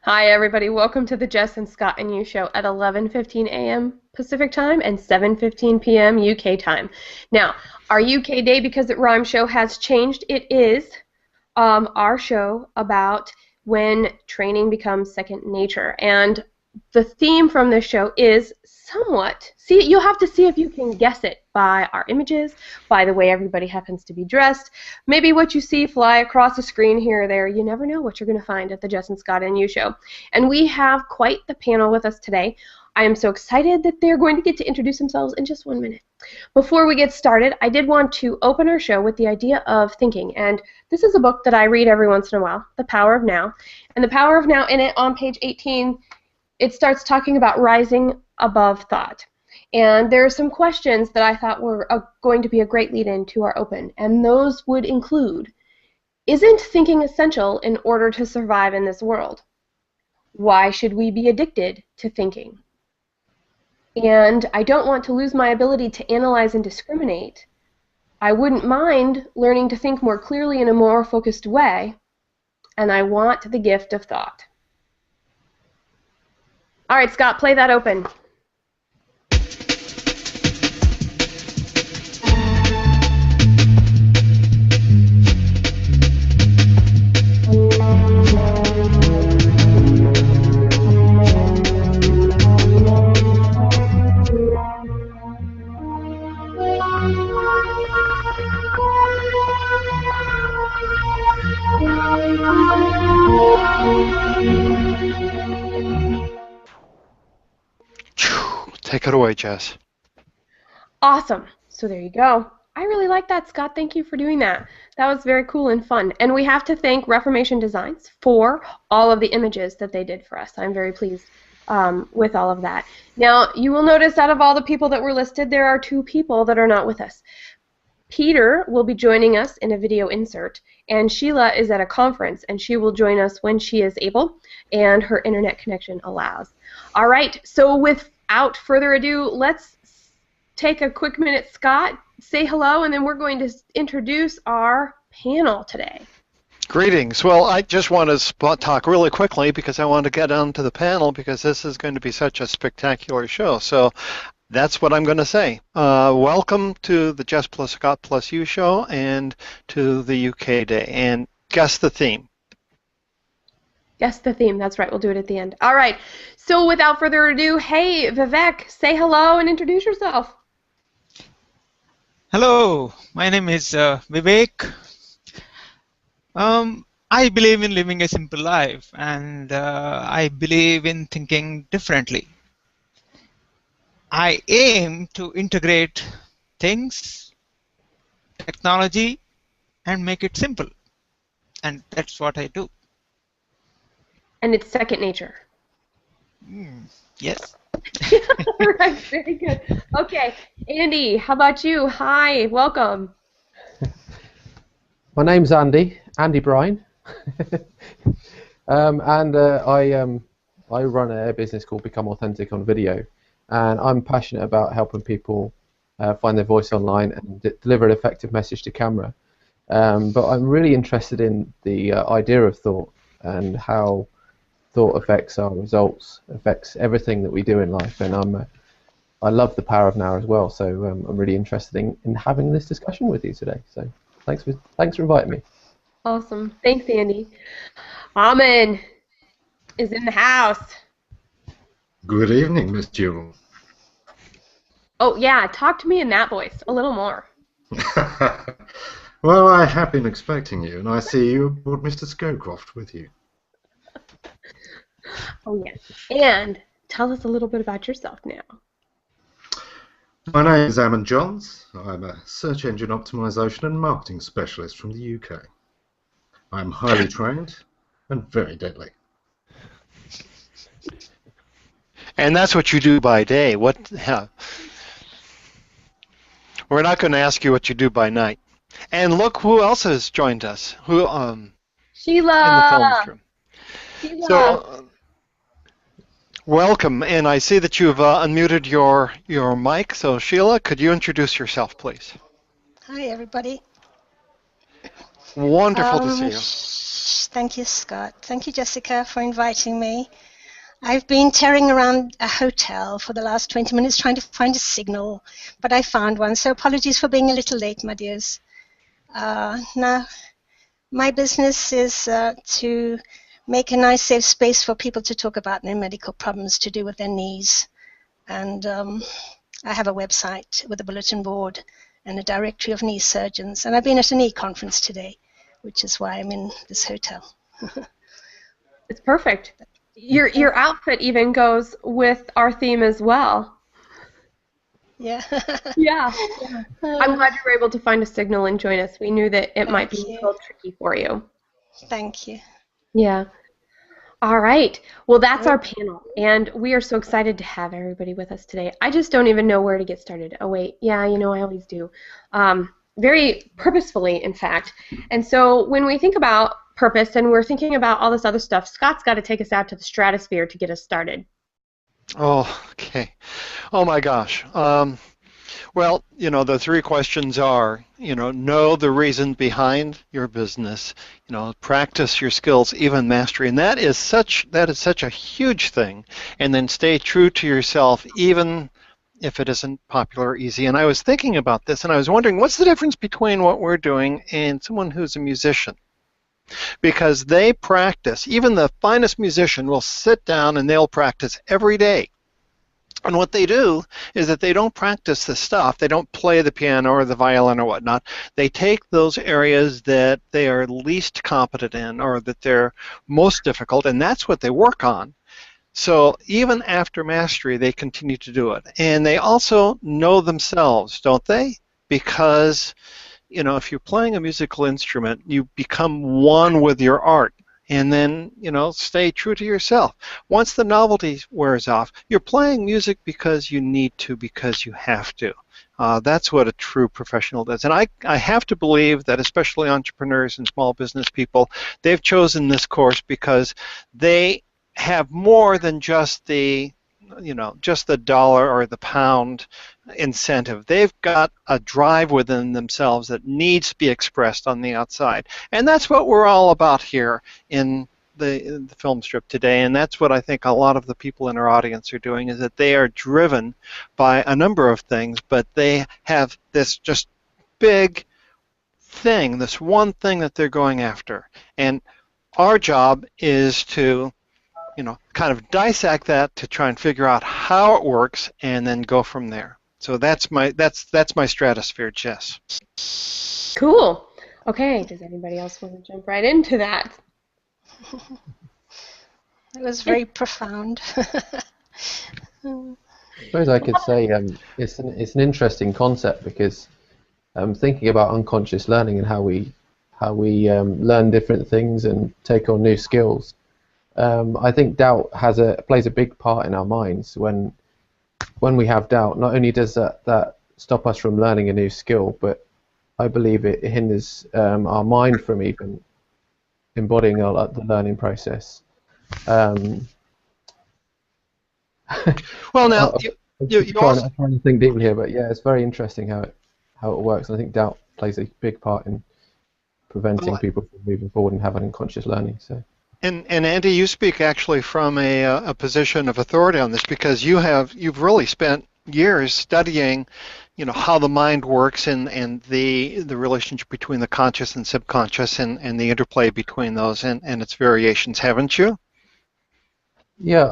Hi, everybody. Welcome to the Jess and Scott and You show at 11:15 a.m. Pacific time and 7:15 p.m. UK time. Now, our UK day, because it rhymes, show has changed. It is our show about when training becomes second nature. And the theme from this show is somewhat, you'll have to see if you can guess it by our images, by the way everybody happens to be dressed, maybe what you see fly across the screen here or there. You never know what you're going to find at the Jess and Scott and You show. And we have quite the panel with us today. I am so excited that they're going to get to introduce themselves in just 1 minute. Before we get started, I did want to open our show with the idea of thinking. And this is a book that I read every once in a while, The Power of Now. And The Power of Now, in it, on page 18, it starts talking about rising above thought. And there are some questions that I thought were going to be a great lead-in to our open. And those would include, isn't thinking essential in order to survive in this world? Why should we be addicted to thinking? And I don't want to lose my ability to analyze and discriminate. I wouldn't mind learning to think more clearly in a more focused way. And I want the gift of thought. All right, Scott, play that open. Take it away, Jess. Awesome. So there you go. I really like that, Scott. Thank you for doing that. That was very cool and fun. And we have to thank Reformation Designs for all of the images that they did for us. I'm very pleased with all of that. Now, you will notice out of all the people that were listed, there are 2 people that are not with us. Peter will be joining us in a video insert, and Sheila is at a conference, and she will join us when she is able and her internet connection allows. All right, so without further ado, let's take a quick minute. Scott, say hello, and then we're going to introduce our panel today. Greetings. Well, I just want to talk really quickly because I want to get on to the panel because this is going to be such a spectacular show. So that's what I'm going to say. Welcome to the Jess plus Scott plus You show and to the UK Day. And guess the theme. Guess the theme. That's right. We'll do it at the end. All right. So without further ado, hey, Vivek, say hello and introduce yourself. Hello. My name is Vivek. I believe in living a simple life, and I believe in thinking differently. I aim to integrate things, technology, and make it simple. And that's what I do. And it's second nature. Yes. All right, very good. Okay, Andy, how about you? Hi, welcome. My name's Andy Brine. And I run a business called Become Authentic on Video. And I'm passionate about helping people find their voice online and deliver an effective message to camera. But I'm really interested in the idea of thought and how thought affects our results, affects everything that we do in life. And I love the power of now as well. So I'm really interested in having this discussion with you today. So thanks for inviting me. Awesome. Thanks, Andy. Ammon is in the house. Good evening, Miss Jewel. Oh, yeah, talk to me in that voice a little more. Well, I have been expecting you, and I see you brought Mr. Scowcroft with you. Oh, yes. And tell us a little bit about yourself now. My name is Ammon Johns. I'm a search engine optimization and marketing specialist from the UK. I'm highly trained and very deadly. And that's what you do by day. We're not going to ask you what you do by night. And look who else has joined us. Sheila. In the film room. Sheila. So, welcome. And I see that you've unmuted your mic. So, Sheila, could you introduce yourself, please? Hi, everybody. Wonderful to see you. Thank you, Scott. Thank you, Jessica, for inviting me. I've been tearing around a hotel for the last 20 minutes trying to find a signal, but I found one, so apologies for being a little late, my dears. Now, my business is to make a nice, safe space for people to talk about their medical problems to do with their knees. And I have a website with a bulletin board and a directory of knee surgeons. And I've been at a knee conference today, which is why I'm in this hotel. It's perfect. Your outfit even goes with our theme as well. Yeah. Yeah. I'm glad you were able to find a signal and join us. We knew that it might be a little tricky for you. Thank you. Yeah. All right. Well, that's our panel, and we are so excited to have everybody with us today. I just don't even know where to get started. Oh, wait. Yeah, you know, I always do. Very purposefully, in fact. And so when we think about purpose and we're thinking about all this other stuff, Scott's got to take us out to the stratosphere to get us started. Oh, okay. Oh, my gosh. Well, you know, the three questions are, you know the reason behind your business, practice your skills, even mastery, and that is such a huge thing. And then stay true to yourself, even if it isn't popular or easy. And I was thinking about this, and I was wondering, what's the difference between what we're doing and someone who's a musician? Because they practice. Even the finest musician will sit down and they'll practice every day. And what they do is that they don't practice the stuff. They don't play the piano or the violin or whatnot. They take those areas that they are least competent in or that they're most difficult, and that's what they work on. So even after mastery, they continue to do it. And they also know themselves, don't they? Because, if you're playing a musical instrument, you become one with your art. And then, stay true to yourself. Once the novelty wears off, you're playing music because you need to, because you have to. That's what a true professional does. And I have to believe that especially entrepreneurs and small business people, they've chosen this course because they have more than just the dollar or the pound incentive. They've got a drive within themselves that needs to be expressed on the outside. And that's what we're all about here in the film strip today. And that's what I think a lot of the people in our audience are doing, is that they are driven by a number of things, but they have this just big thing, this one thing that they're going after. And our job is to kind of dissect that to try and figure out how it works and then go from there. So that's my stratosphere, Jess. Cool. Okay, does anybody else want to jump right into that? It was very profound. I suppose I could say it's an interesting concept because thinking about unconscious learning and how we learn different things and take on new skills. I think doubt plays a big part in our minds. When we have doubt, not only does that stop us from learning a new skill, but I believe it hinders our mind from even embodying the learning process. Well, now I'm trying to think deeply here, but yeah, it's very interesting how it works. And I think doubt plays a big part in preventing people from moving forward and having unconscious learning. So. And Andy, you speak actually from a position of authority on this because you've really spent years studying, how the mind works and the relationship between the conscious and subconscious and the interplay between those and its variations, haven't you? Yeah,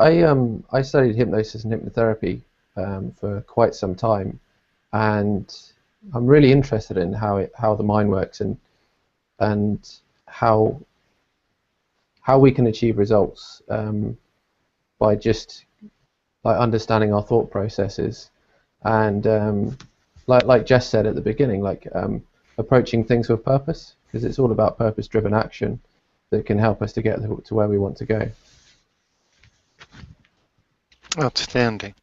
I studied hypnosis and hypnotherapy for quite some time, and I'm really interested in how the mind works and how we can achieve results by just understanding our thought processes and like Jess said at the beginning, approaching things with purpose, because it's all about purpose-driven action that can help us to get to where we want to go. Outstanding.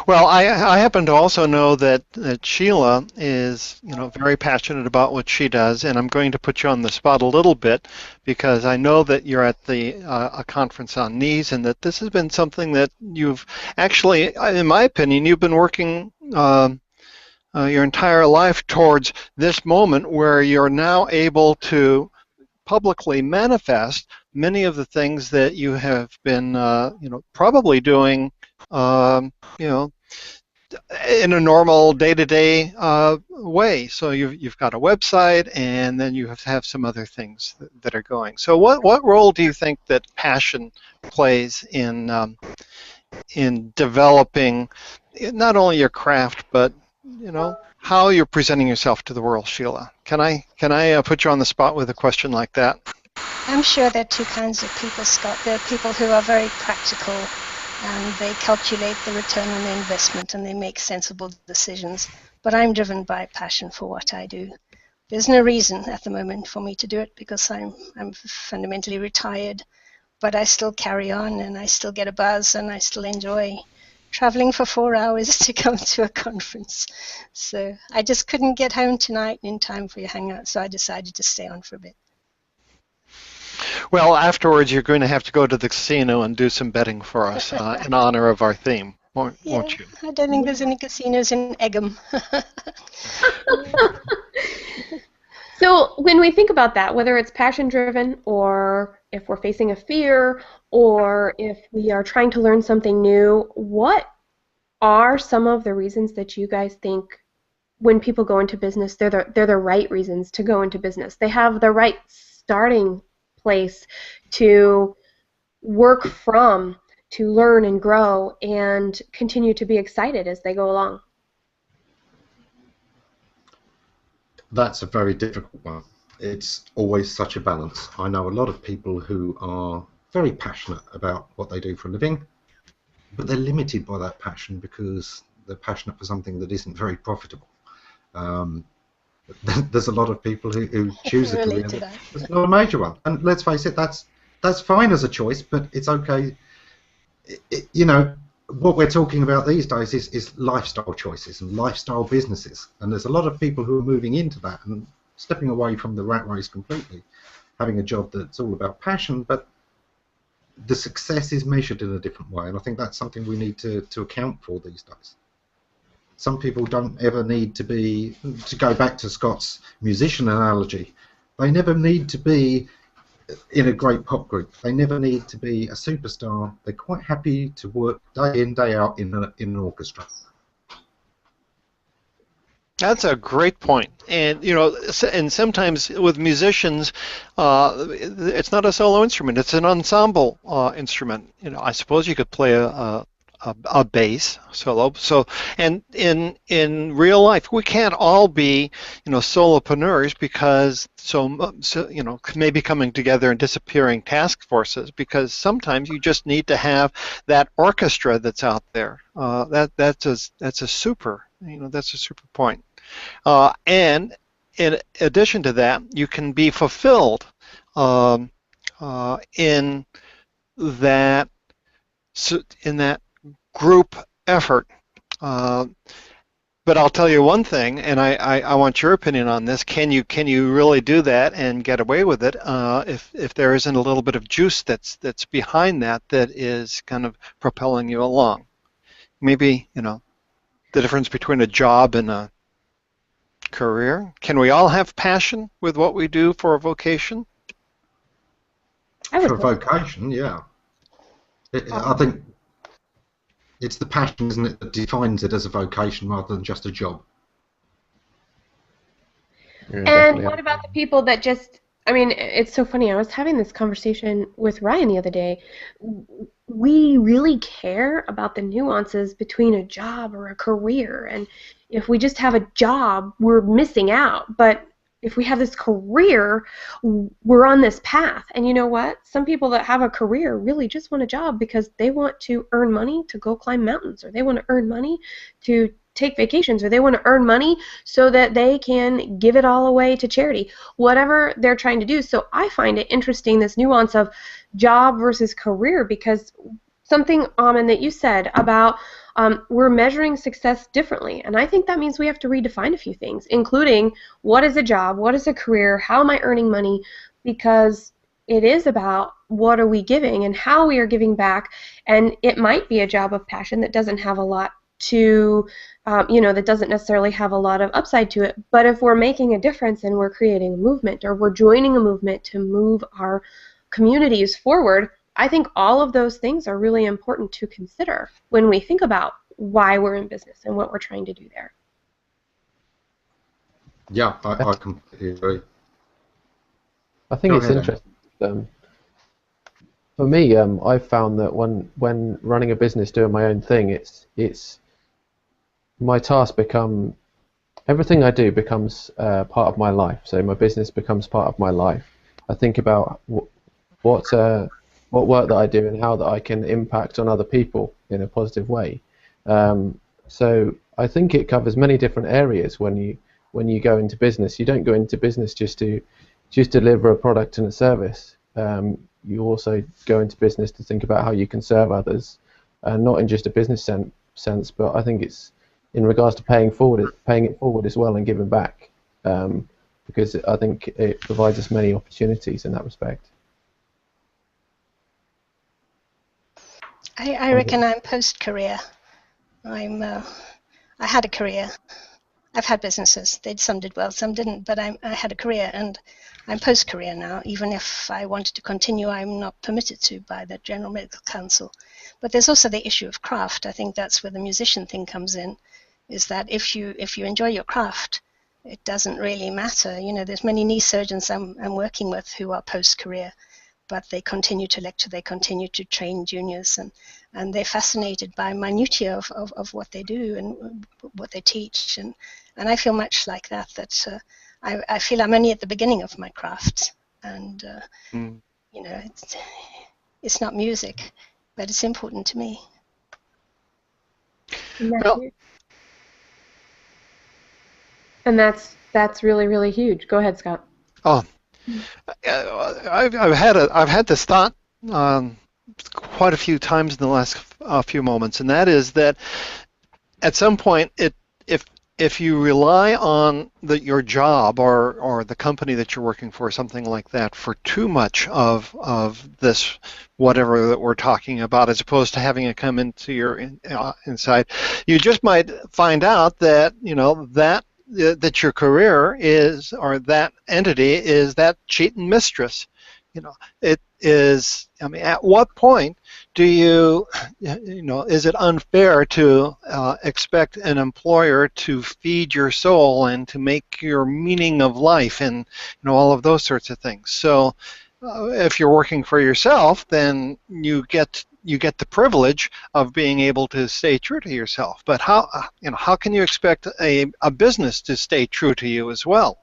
Well, I happen to also know that Sheila is, very passionate about what she does, and I'm going to put you on the spot a little bit because I know that you're at a conference on knees, and that this has been something that you've actually, in my opinion, you've been working your entire life towards this moment where you're now able to publicly manifest many of the things that you have been, probably doing, you know, in a normal day-to-day way. So you've got a website, and then you have to have some other things that are going. So what role do you think that passion plays in developing not only your craft, but how you're presenting yourself to the world, Sheila? Can I put you on the spot with a question like that? I'm sure there are two kinds of people, Scott. There are people who are very practical and they calculate the return on their investment and they make sensible decisions. But I'm driven by passion for what I do. There's no reason at the moment for me to do it because I'm fundamentally retired, but I still carry on and I still get a buzz and I still enjoy traveling for 4 hours to come to a conference. So I just couldn't get home tonight in time for your hangout, so I decided to stay on for a bit. Well, afterwards you're going to have to go to the casino and do some betting for us in honor of our theme, won't you? I don't think there's any casinos in Egham. So when we think about that, whether it's passion-driven or if we're facing a fear or if we are trying to learn something new, what are some of the reasons that you guys think when people go into business, they're the right reasons to go into business? They have the right starting place to work from, to learn and grow and continue to be excited as they go along. That's a very difficult one. It's always such a balance. I know a lot of people who are very passionate about what they do for a living, but they're limited by that passion because they're passionate for something that isn't very profitable. There's a lot of people who choose a career that's not a major one. And let's face it, that's fine as a choice, but it's okay. What we're talking about these days is lifestyle choices and lifestyle businesses. And there's a lot of people who are moving into that and stepping away from the rat race completely, having a job that's all about passion, but the success is measured in a different way. And I think that's something we need to account for these days. Some people don't ever need to go back to Scott's musician analogy, they never need to be in a great pop group. They never need to be a superstar. They're quite happy to work day in, day out in an orchestra. That's a great point. And and sometimes with musicians, it's not a solo instrument; it's an ensemble instrument. I suppose you could play a bass solo. So, and in real life, we can't all be solopreneurs because maybe coming together and disappearing task forces, because sometimes you just need to have that orchestra that's out there. That's a super point. And in addition to that, you can be fulfilled in that group effort. But I'll tell you one thing, and I want your opinion on this. Can you really do that and get away with it if there isn't a little bit of juice that's behind that is kind of propelling you along? Maybe the difference between a job and a career. Can we all have passion with what we do for a vocation? For a vocation, yeah. I think it's the passion, isn't it, that defines it as a vocation rather than just a job. Yeah, and what about the people that just, it's so funny. I was having this conversation with Ryan the other day. We really care about the nuances between a job or a career. And if we just have a job, we're missing out. But if we have this career, we're on this path. And you know what? Some people that have a career really just want a job because they want to earn money to go climb mountains, or they want to earn money to take vacations, or they want to earn money so that they can give it all away to charity, whatever they're trying to do. So I find it interesting, this nuance of job versus career, because something, Ammon, that you said about we're measuring success differently, and I think that means we have to redefine a few things, including what is a job, what is a career, how am I earning money, because it is about what are we giving and how we are giving back, and it might be a job of passion that doesn't have a lot to, that doesn't necessarily have a lot of upside to it. But if we're making a difference and we're creating a movement, or we're joining a movement to move our communities forward, I think all of those things are really important to consider when we think about why we're in business and what we're trying to do there. Yeah, I completely agree. I think it's interesting. For me, I've found that when running a business, doing my own thing, it's my task everything I do becomes part of my life. So my business becomes part of my life. I think about what work that I do and how that I can impact on other people in a positive way. So I think it covers many different areas when you go into business. You don't go into business just to deliver a product and a service. You also go into business to think about how you can serve others, not in just a business sense, but I think it's in regards to paying it forward as well and giving back, because I think it provides us many opportunities in that respect. I reckon I'm post-career. I had a career. I've had businesses. Some did well, some didn't, but I had a career, and I'm post-career now. Even if I wanted to continue, I'm not permitted to by the General Medical Council. But there's also the issue of craft. I think that's where the musician thing comes in, is that if you enjoy your craft, it doesn't really matter. There's many knee surgeons I'm working with who are post-career, but they continue to lecture, they continue to train juniors, and they're fascinated by minutiae of what they do and what they teach. And I feel much like that I feel I'm only at the beginning of my craft, and it's not music, but it's important to me. And that's really, really huge. Go ahead, Scott. Oh, I've had this thought quite a few times in the last few moments, and that is that at some point, if you rely on your job or the company that you're working for, something like that, for too much of this whatever that we're talking about, as opposed to having it come into your inside, you just might find out that that your career is, or that entity is, that cheating mistress. It is. I mean, at what point do is it unfair to expect an employer to feed your soul and to make your meaning of life and all of those sorts of things? So if you're working for yourself, then you get the privilege of being able to stay true to yourself. But how can you expect a business to stay true to you as well?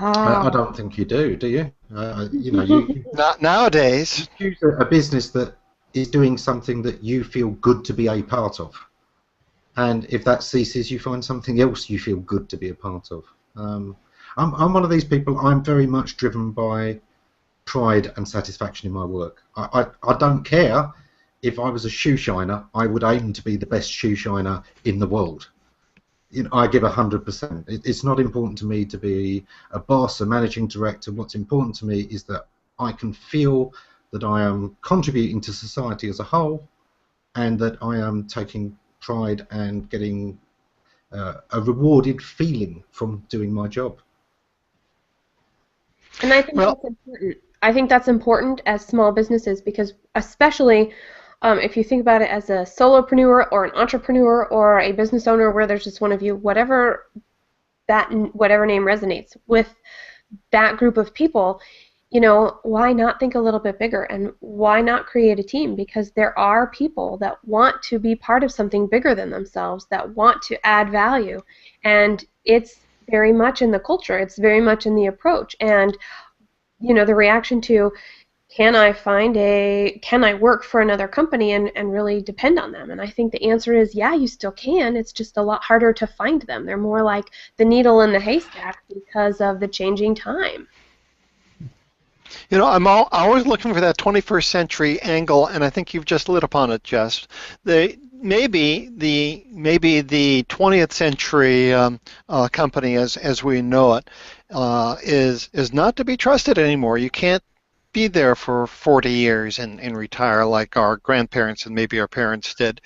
I don't think you do you? Not nowadays. You choose a business that is doing something that you feel good to be a part of, and if that ceases, you find something else you feel good to be a part of. I'm one of these people. I'm very much driven by pride and satisfaction in my work. I don't care if I was a shoe shiner. I would aim to be the best shoe shiner in the world. I give 100%. It's not important to me to be a boss, a managing director. What's important to me is that I can feel that I am contributing to society as a whole, and that I am taking pride and getting a rewarded feeling from doing my job. And I think that's important. I think that's important as small businesses, because especially if you think about it as a solopreneur or an entrepreneur or a business owner where there's just one of you, whatever name resonates with that group of people, why not think a little bit bigger, and why not create a team? Because there are people that want to be part of something bigger than themselves, that want to add value, and it's very much in the culture, it's very much in the approach, and the reaction to, can I work for another company and really depend on them? And I think the answer is, yeah, you still can. It's just a lot harder to find them. They're more like the needle in the haystack because of the changing time. I'm always looking for that 21st century angle, and I think you've just lit upon it, Jess. Maybe the 20th century company as we know it is not to be trusted anymore. You can't be there for 40 years and retire like our grandparents and maybe our parents did.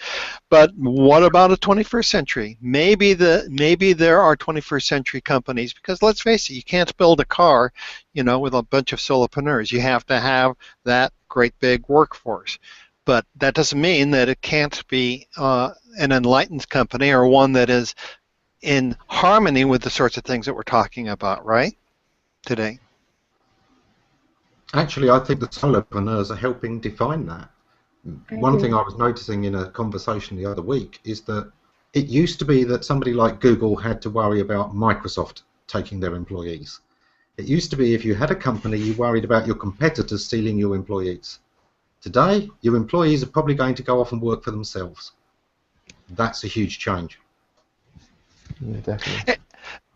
But what about a 21st century? Maybe there are 21st century companies, because let's face it, you can't build a car, with a bunch of solopreneurs. You have to have that great big workforce. But that doesn't mean that it can't be an enlightened company or one that is in harmony with the sorts of things that we're talking about, right, today. Actually, I think the solopreneurs are helping define that. One thing I was noticing in a conversation the other week is that it used to be that somebody like Google had to worry about Microsoft taking their employees. It used to be if you had a company, you worried about your competitors stealing your employees. Today, your employees are probably going to go off and work for themselves. That's a huge change. Yeah, definitely.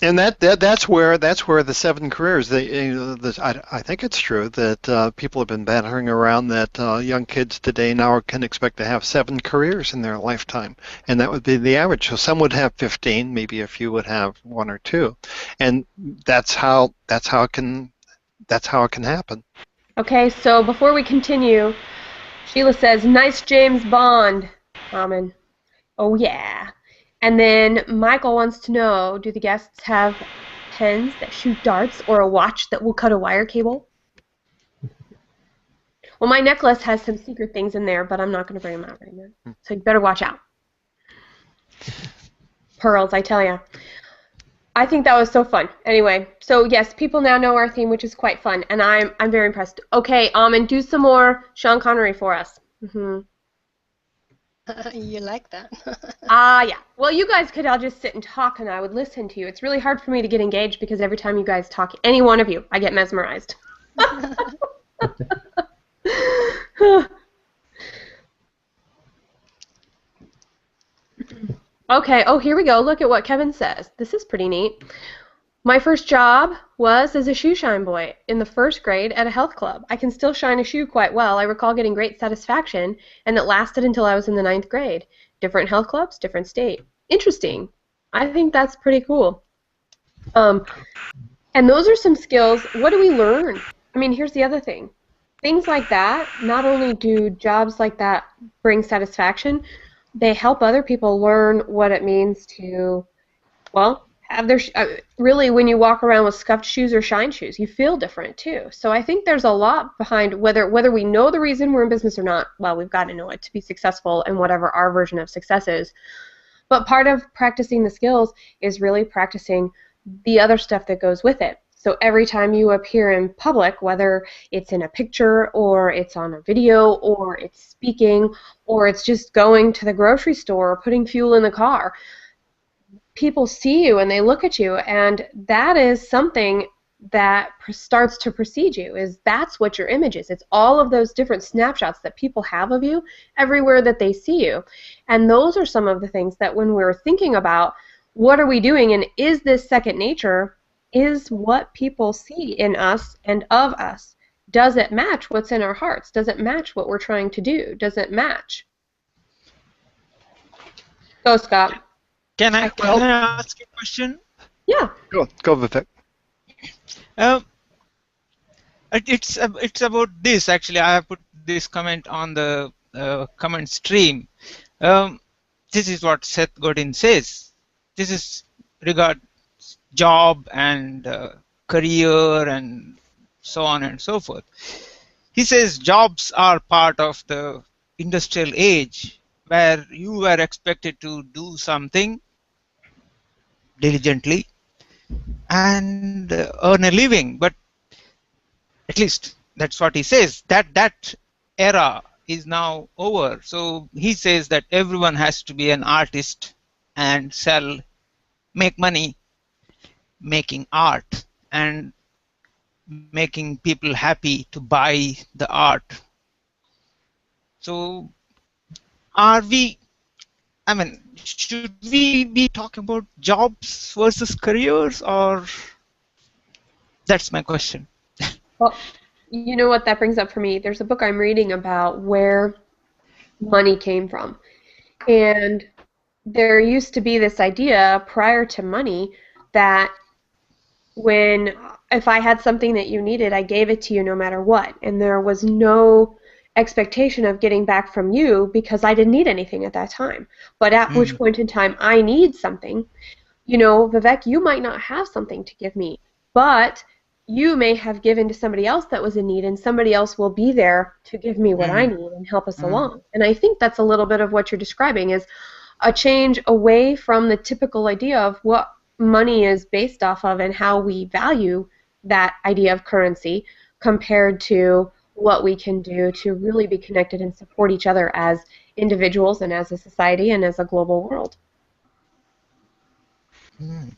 And that's where the 7 careers. I think it's true that people have been bantering around that young kids today now can expect to have 7 careers in their lifetime, and that would be the average. So some would have 15, maybe a few would have 1 or 2, and that's how it can happen. Okay, so before we continue, Sheila says, "Nice James Bond, Ammon." Oh yeah. And then Michael wants to know, do the guests have pens that shoot darts or a watch that will cut a wire cable? Well, my necklace has some secret things in there, but I'm not going to bring them out right now. So you better watch out. Pearls, I tell ya. I think that was so fun. Anyway, so yes, people now know our theme, which is quite fun, and I'm very impressed. Okay, and do some more Sean Connery for us. You like that? Yeah. Well, you guys could all just sit and talk, and I would listen to you. It's really hard for me to get engaged because every time you guys talk, any one of you, I get mesmerized. Okay. Oh, here we go. Look at what Kevin says. This is pretty neat. My first job was as a shoe shine boy in the 1st grade at a health club. I can still shine a shoe quite well. I recall getting great satisfaction, and it lasted until I was in the 9th grade. Different health clubs, different state. Interesting. I think that's pretty cool. And those are some skills. What do we learn? I mean, here's the other thing. Things like that, not only do jobs like that bring satisfaction, they help other people learn what it means to, well, have their really, when you walk around with scuffed shoes or shine shoes, you feel different too. So I think there's a lot behind whether we know the reason we're in business or not. Well, we've got to know it to be successful in whatever our version of success is. But part of practicing the skills is really practicing the other stuff that goes with it. So every time you appear in public, whether it's in a picture or it's on a video or it's speaking or it's just going to the grocery store or putting fuel in the car, people see you and they look at you, and that is something that starts to precede you. That's what your image is. It's all of those different snapshots that people have of you everywhere that they see you. And those are some of the things that when we're thinking about what are we doing and is this second nature, is what people see in us and of us. Does it match what's in our hearts? Does it match what we're trying to do? Does it match? Go, Scott. Can I ask you a question? Yeah. Go, Vivek. It's about this, actually. I have put this comment on the comment stream. This is what Seth Godin says. This is regard job and career and so on and so forth. He says jobs are part of the industrial age where you were expected to do something diligently and earn a living, but at least that's what he says. That era is now over. So he says that everyone has to be an artist and make money making art and making people happy to buy the art. So should we be talking about jobs versus careers, or that's my question? Well, you know what that brings up for me? There's a book I'm reading about where money came from. And there used to be this idea prior to money that when if I had something that you needed, I gave it to you no matter what, and there was no expectation of getting back from you because I didn't need anything at that time. But at which point in time I need something, Vivek, you might not have something to give me, but you may have given to somebody else that was in need, and somebody else will be there to give me what I need and help us along. And I think that's a little bit of what you're describing, is a change away from the typical idea of what money is based off of and how we value that idea of currency compared to what we can do to really be connected and support each other as individuals and as a society and as a global world.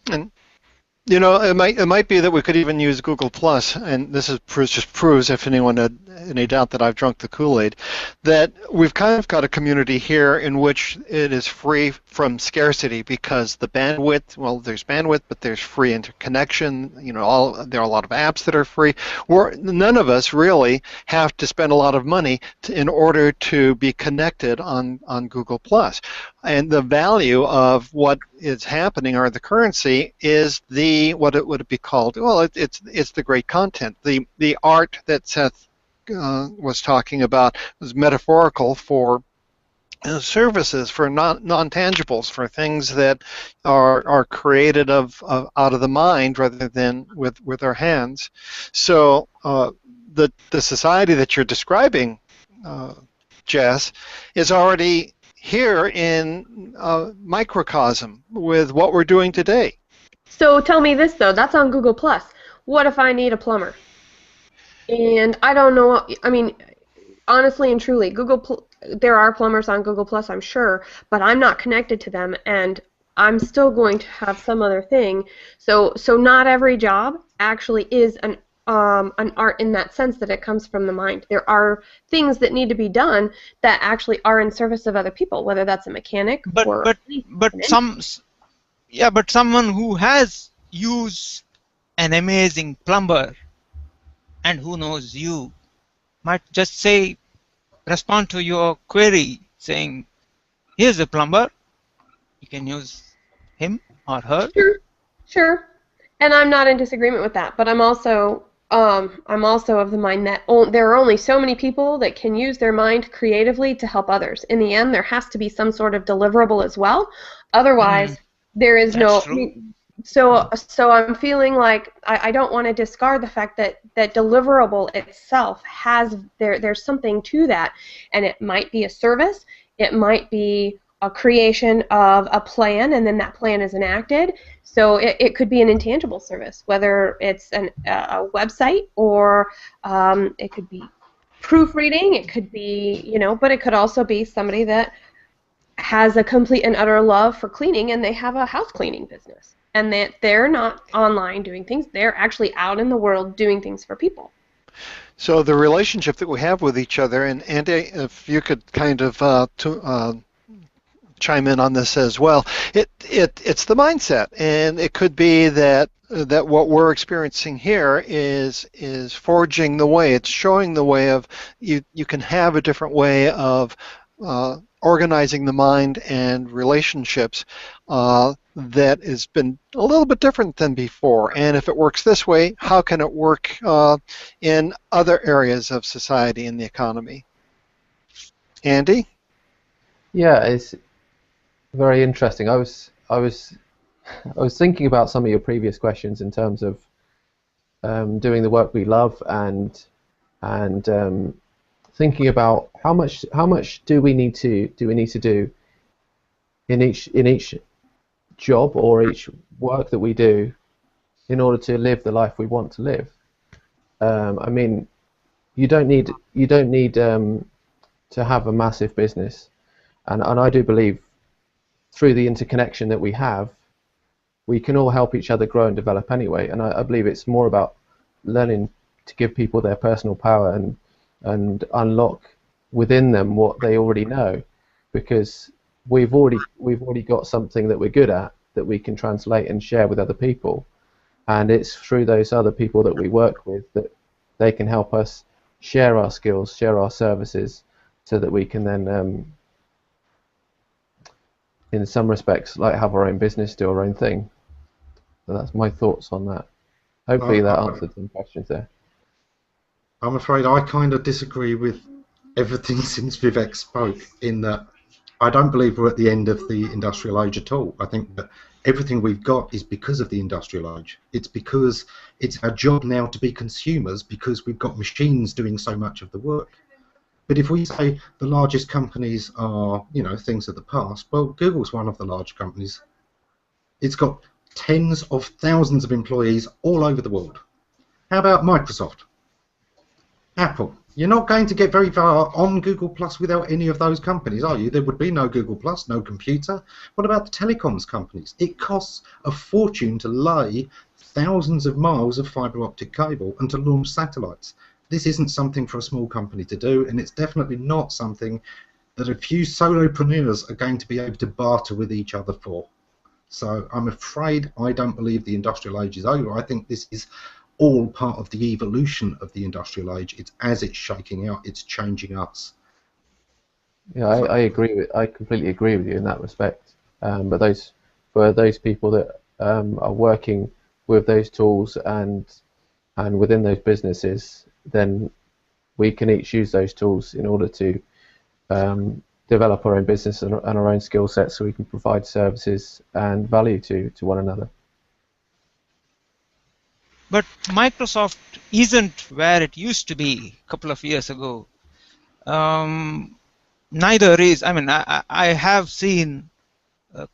And it might be that we could even use Google Plus, and this just proves, if anyone had any doubt that I've drunk the Kool-Aid, that we've kind of got a community here in which it is free from scarcity, because the bandwidth, well, there's bandwidth, but there's free interconnection. There are a lot of apps that are free. None of us really have to spend a lot of money in order to be connected on Google Plus. And the value of what is happening, or the currency, is what it would be called. Well, it's the great content. The art that Seth was talking about was metaphorical for services, for non-tangibles, for things that are created out of the mind rather than with our hands. So the society that you're describing, Jess, is already here in microcosm with what we're doing today. So tell me this, though. That's on Google Plus. What if I need a plumber? And I don't know. I mean, honestly and truly, there are plumbers on Google Plus, I'm sure, but I'm not connected to them, and I'm still going to have some other thing. So not every job actually is an art in that sense that it comes from the mind. There are things that need to be done that actually are in service of other people, whether that's a mechanic but someone who has used an amazing plumber and who knows you might just respond to your query saying, here's a plumber, you can use him or her. Sure. And I'm not in disagreement with that, but I'm also of the mind that there are only so many people that can use their mind creatively to help others. In the end, there has to be some sort of deliverable as well. Otherwise, there is no. So I'm feeling like I don't want to discard the fact that deliverable itself there's something to that, and it might be a service, it might be a creation of a plan, and then that plan is enacted. So it could be an intangible service, whether it's a website, or it could be proofreading, it could be, but it could also be somebody that has a complete and utter love for cleaning, and they have a house cleaning business, and that they're not online doing things, they're actually out in the world doing things for people. So the relationship that we have with each other, and Andy, if you could kind of chime in on this as well. It's the mindset, and it could be that what we're experiencing here is forging the way. It's showing the way of you can have a different way of organizing the mind and relationships that has been a little bit different than before. And if it works this way, how can it work in other areas of society and the economy? Andy? Yeah, it's very interesting. I was thinking about some of your previous questions in terms of doing the work we love, and thinking about how much do we need to do in each job or each work that we do in order to live the life we want to live. I mean, you don't need to have a massive business, and I do believe through the interconnection that we have, we can all help each other grow and develop anyway. And I believe it's more about learning to give people their personal power and unlock within them what they already know, because we've already got something that we're good at that we can translate and share with other people, and it's through those other people that we work with that they can help us share our skills, share our services, so that we can then in some respects, like, have our own business, do our own thing. So that's my thoughts on that. Hopefully that answered some questions there. I'm afraid I kind of disagree with everything since Vivek spoke, in that I don't believe we're at the end of the industrial age at all. I think that everything we've got is because of the industrial age. It's because it's our job now to be consumers, because we've got machines doing so much of the work. But if we say the largest companies are, you know, things of the past, well, Google's one of the large companies. It's got tens of thousands of employees all over the world. How about Microsoft? Apple? You're not going to get very far on Google Plus without any of those companies, are you? There would be no Google Plus, no computer. What about the telecoms companies? It costs a fortune to lay thousands of miles of fibre optic cable and to launch satellites. This isn't something for a small company to do, and it's definitely not something that a few solopreneurs are going to be able to barter with each other for. So I'm afraid I don't believe the industrial age is over. I think this is all part of the evolution of the industrial age. It's as it's shaking out, it's changing us. Yeah, I completely agree with you in that respect. But for those people that are working with those tools and within those businesses, then we can each use those tools in order to develop our own business and our own skill sets, so we can provide services and value to one another. But Microsoft isn't where it used to be a couple of years ago. Neither is, I mean, I have seen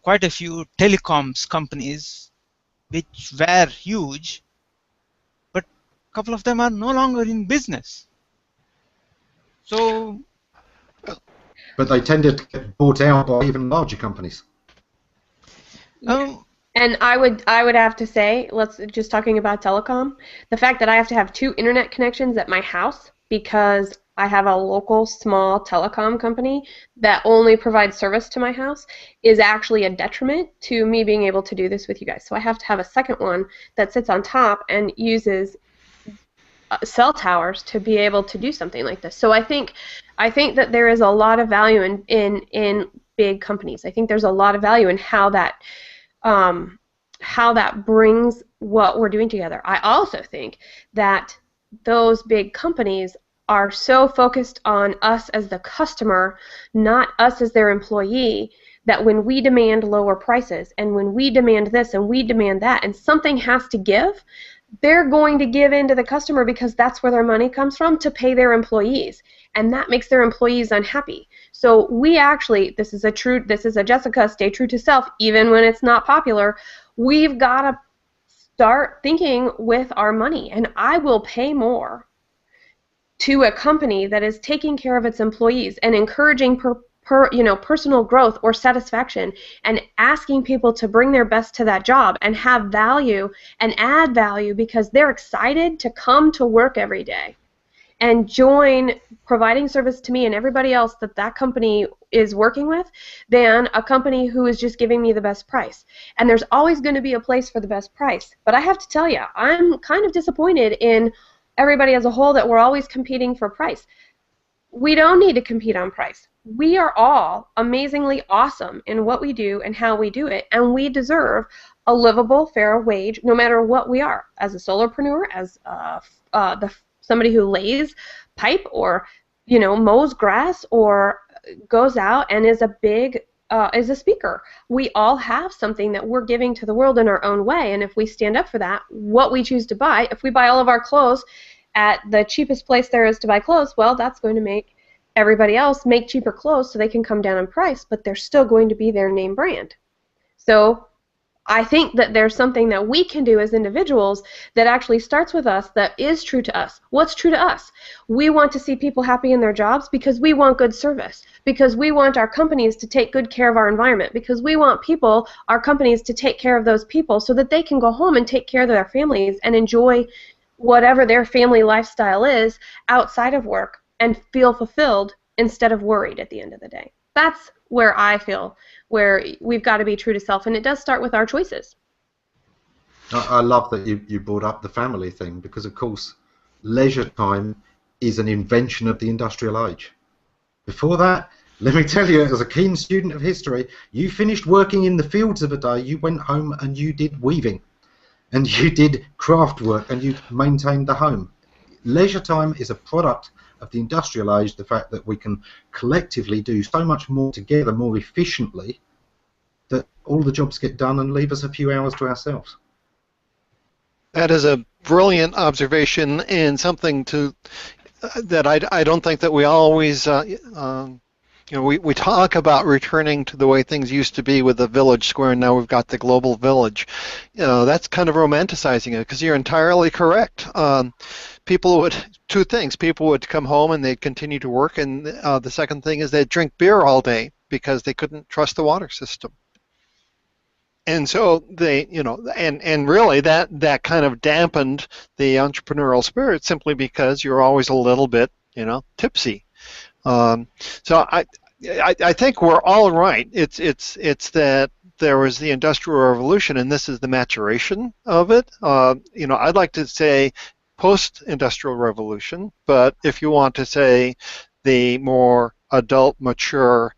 quite a few telecoms companies which were huge, but a couple of them are no longer in business. So, but they tended to get bought out by even larger companies. And I would have to say, let's just talking about telecom, the fact that I have to have 2 internet connections at my house because I have a local small telecom company that only provides service to my house is actually a detriment to me being able to do this with you guys. So I have to have a second one that sits on top and uses cell towers to be able to do something like this. So I think that there is a lot of value in big companies. I think there's a lot of value in how that brings what we're doing together. I also think that those big companies are so focused on us as the customer, not us as their employee, that when we demand lower prices and when we demand this and we demand that and something has to give, they're going to give in to the customer because that's where their money comes from to pay their employees, and that makes their employees unhappy. So we actually, this is a Jessica, stay true to self, even when it's not popular. We've got to start thinking with our money, and I will pay more to a company that is taking care of its employees and encouraging personal growth or satisfaction and asking people to bring their best to that job and have value and add value because they're excited to come to work every day and join providing service to me and everybody else that company is working with, than a company who is just giving me the best price. And there's always going to be a place for the best price. But I have to tell you, I'm kind of disappointed in everybody as a whole that we're always competing for price. We don't need to compete on price. We are all amazingly awesome in what we do and how we do it, and we deserve a livable, fair wage no matter what we are. As a solopreneur, as somebody who lays pipe or mows grass or goes out and is a speaker. We all have something that we're giving to the world in our own way, and if we stand up for that, what we choose to buy, if we buy all of our clothes at the cheapest place there is to buy clothes, well, that's going to make everybody else make cheaper clothes so they can come down in price, but they're still going to be their name brand. So I think that there's something that we can do as individuals that actually starts with us, that is true to us. What's true to us? We want to see people happy in their jobs because we want good service, because we want our companies to take good care of our environment, because we want our companies to take care of those people so that they can go home and take care of their families and enjoy whatever their family lifestyle is outside of work and feel fulfilled instead of worried at the end of the day. That's where I feel where we've got to be true to self, and it does start with our choices. I love that you brought up the family thing, because of course leisure time is an invention of the industrial age. Before that, let me tell you, as a keen student of history, you finished working in the fields of a day, you went home and you did weaving. and you did craft work, and you maintained the home. Leisure time is a product of the industrial age, the fact that we can collectively do so much more together, more efficiently, that all the jobs get done and leave us a few hours to ourselves. That is a brilliant observation, and something that I don't think that we always we talk about returning to the way things used to be with the village square, and now we've got the global village. That's kind of romanticizing it, because you're entirely correct. Two things: people would come home and they'd continue to work, and the second thing is they'd drink beer all day because they couldn't trust the water system. And so they, and really that kind of dampened the entrepreneurial spirit, simply because you're always a little bit, tipsy. So I think we're all right. It's that there was the Industrial Revolution, and this is the maturation of it. I'd like to say post-Industrial Revolution, but if you want to say the more adult, mature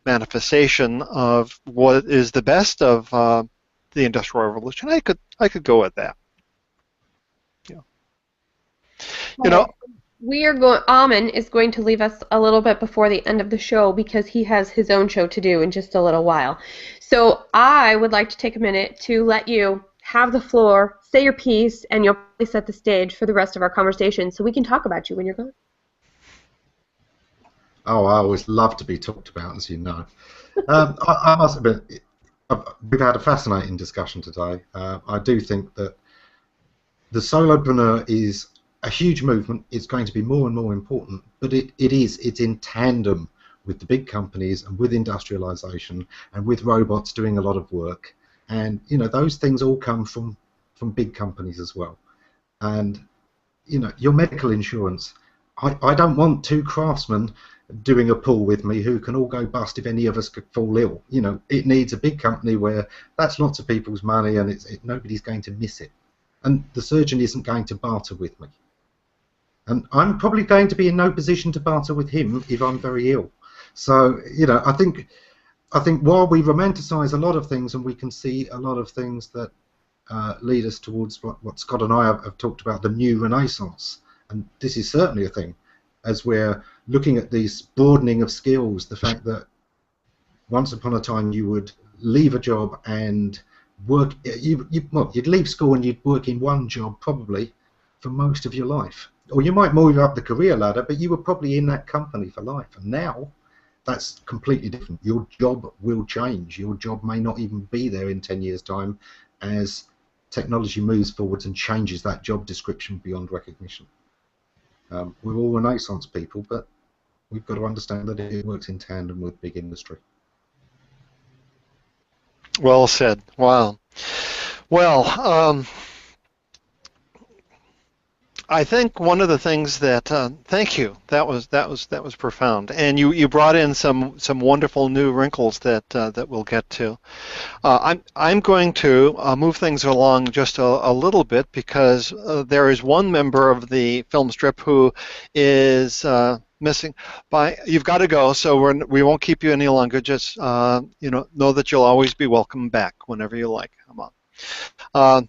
manifestation of what is the best of the Industrial Revolution, I could go with that. We are going. Ammon is going to leave us a little bit before the end of the show because he has his own show to do in just a little while. So I would like to take a minute to let you have the floor, say your piece, and you'll probably set the stage for the rest of our conversation so we can talk about you when you're gone. Oh, I always love to be talked about, as you know. I must admit, we've had a fascinating discussion today. I do think that the solopreneur is a huge movement. It's going to be more and more important, but it's in tandem with the big companies and with industrialization and with robots doing a lot of work. And those things all come from big companies as well. And your medical insurance, I don't want two craftsmen doing a pool with me who can all go bust if any of us could fall ill. It needs a big company where that's lots of people's money, and nobody's going to miss it. And the surgeon isn't going to barter with me. And I'm probably going to be in no position to barter with him if I'm very ill. So, I think while we romanticize a lot of things, and we can see a lot of things that lead us towards what Scott and I have talked about, the new renaissance, and this is certainly a thing, as we're looking at this broadening of skills, the fact that once upon a time you would leave a job and work, you'd leave school and you'd work in one job probably for most of your life. Or you might move up the career ladder, but you were probably in that company for life. And now that's completely different. Your job will change. Your job may not even be there in 10 years' time as technology moves forwards and changes that job description beyond recognition. We're all Renaissance people, but we've got to understand that it works in tandem with big industry. Well said. Wow. Well, I think one of the things that thank you. That was profound, and you brought in some wonderful new wrinkles that we'll get to. I'm going to move things along just a little bit, because there is one member of the film strip who is missing. You've got to go, so we won't keep you any longer. Just know that you'll always be welcome back whenever you like. Come on.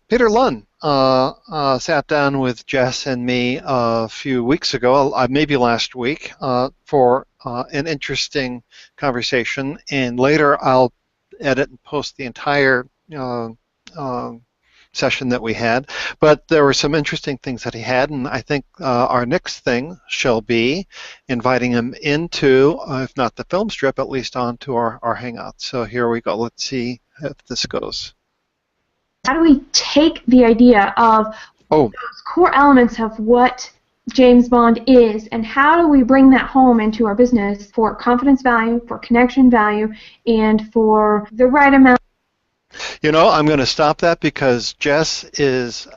Peter Lunn sat down with Jess and me a few weeks ago, maybe last week, for an interesting conversation, and later I'll edit and post the entire session that we had. But there were some interesting things that he had, and I think our next thing shall be inviting him into, if not the film strip, at least onto our hangout. So here we go. Let's see if this goes. How do we take the idea of those core elements of what James Bond is, and how do we bring that home into our business for confidence value, for connection value, and for the right amount? I'm going to stop that, because Jess is,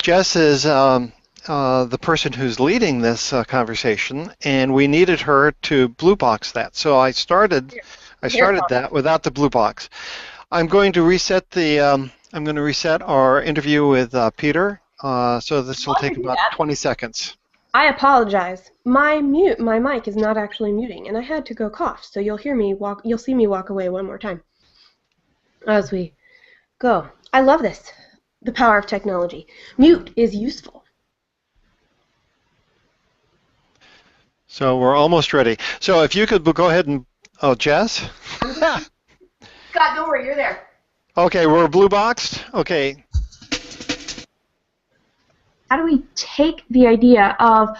Jess is the person who's leading this conversation, and we needed her to blue box that. So I started that without the blue box. I'm going to reset our interview with Peter. So this will take about 20 seconds. I apologize. My mic is not actually muting, and I had to go cough. So you'll see me walk away one more time as we go. I love this. The power of technology. Mute is useful. So we're almost ready. So if you could go ahead and, oh, Jess? Scott, don't worry, you're there. Okay, we're blue boxed. Okay. How do we take the idea of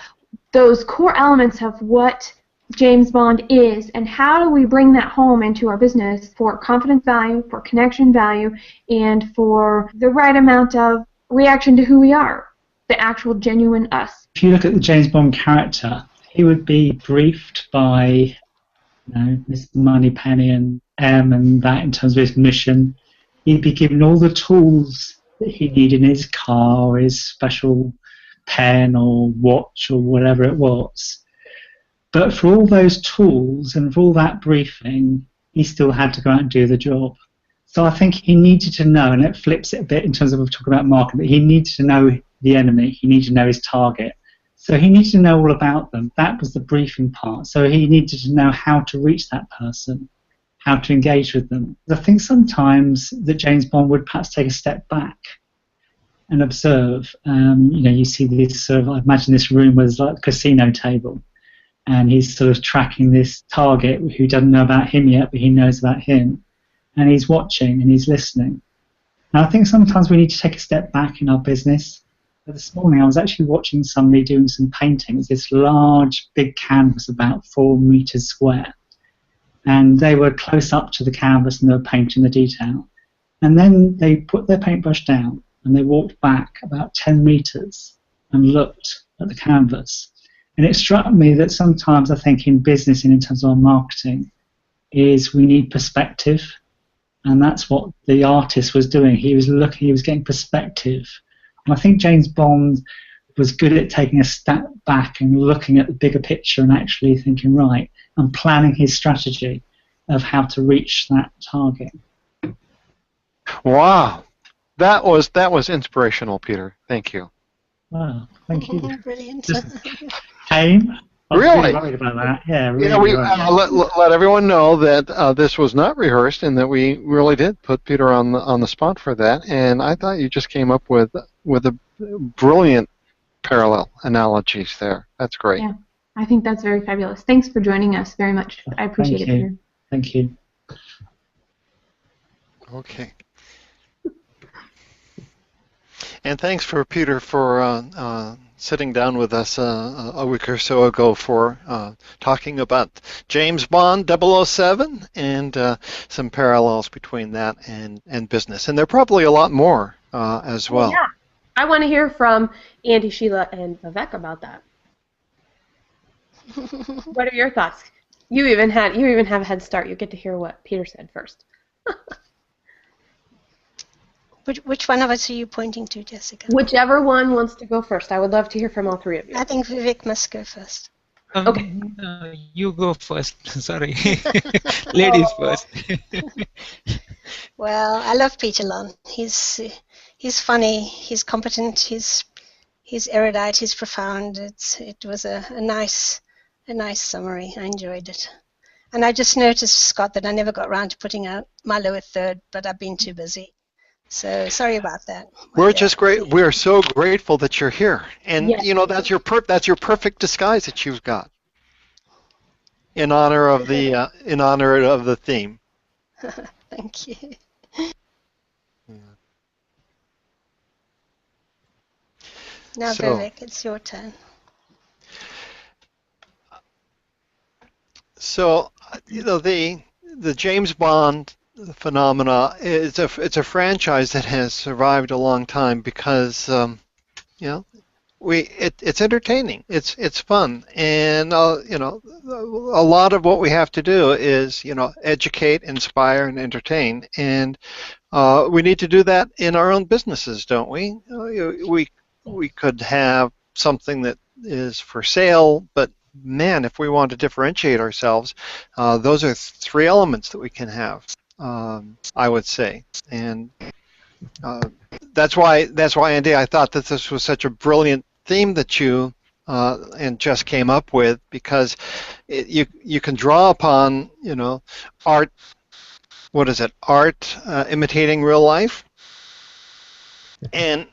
those core elements of what James Bond is, and how do we bring that home into our business for confidence value, for connection value, and for the right amount of reaction to who we are, the actual genuine us? If you look at the James Bond character, he would be briefed by Mr. Moneypenny and M and that in terms of his mission. He'd be given all the tools that he needed in his car, his special pen or watch or whatever it was. But for all those tools and for all that briefing, he still had to go out and do the job. So I think he needed to know, and it flips it a bit in terms of talking about marketing, but he needed to know the enemy, he needed to know his target. So he needed to know all about them. That was the briefing part. So he needed to know how to reach that person, how to engage with them. I think sometimes that James Bond would perhaps take a step back and observe. You see this sort of, I imagine this room was like a casino table, and he's sort of tracking this target who doesn't know about him yet, but he knows about him, and he's watching and he's listening. Now I think sometimes we need to take a step back in our business. But this morning I was actually watching somebody doing some painting. It's this large, big canvas about 4 meters square, and they were close up to the canvas and they were painting the detail. And then they put their paintbrush down and they walked back about 10 meters and looked at the canvas. And it struck me that sometimes I think in business and in terms of our marketing is we need perspective, and that's what the artist was doing. He was looking, he was getting perspective. And I think James Bond was good at taking a step back and looking at the bigger picture and actually thinking, right, and planning his strategy of how to reach that target. Wow. That was inspirational, Peter. Thank you. Wow, thank you. Brilliant. Just came. I was Really? worried about that. Yeah, really. Yeah, we worried. let everyone know that this was not rehearsed and that we really did put Peter on the spot for that. And I thought you just came up with a brilliant parallel analogies there. That's great. Yeah, I think that's very fabulous. Thanks for joining us very much. I appreciate it, Peter. Thank you. Okay. And thanks for Peter for sitting down with us a week or so ago for talking about James Bond 007 and some parallels between that and business. And there are probably a lot more as well. Yeah. I want to hear from Andy, Sheila, and Vivek about that. What are your thoughts? You even have a head start. You get to hear what Peter said first. Which one of us are you pointing to, Jessica? Whichever one wants to go first. I would love to hear from all three of you. I think Vivek must go first. Okay. You go first. Sorry. Ladies first. Well, I love Peter Lon. He's funny, he's competent, he's erudite, he's profound. It was a nice summary. I enjoyed it. And I just noticed, Scott, that I never got around to putting out my lower third, but I've been too busy. So sorry about that. We're just great. We're so grateful that you're here, and Yes. that's your perfect disguise that you've got in honor of the theme. Thank you. Now, So- Vivek, it's your turn. So the James Bond phenomena it's a franchise that has survived a long time because it's entertaining, it's fun, and a lot of what we have to do is educate, inspire, and entertain, and we need to do that in our own businesses, don't we? We could have something that is for sale, but man, if we want to differentiate ourselves, those are 3 elements that we can have. I would say, and that's why, Andy, I thought that this was such a brilliant theme that you and Jess came up with, because you can draw upon art. What is it? Art imitating real life, And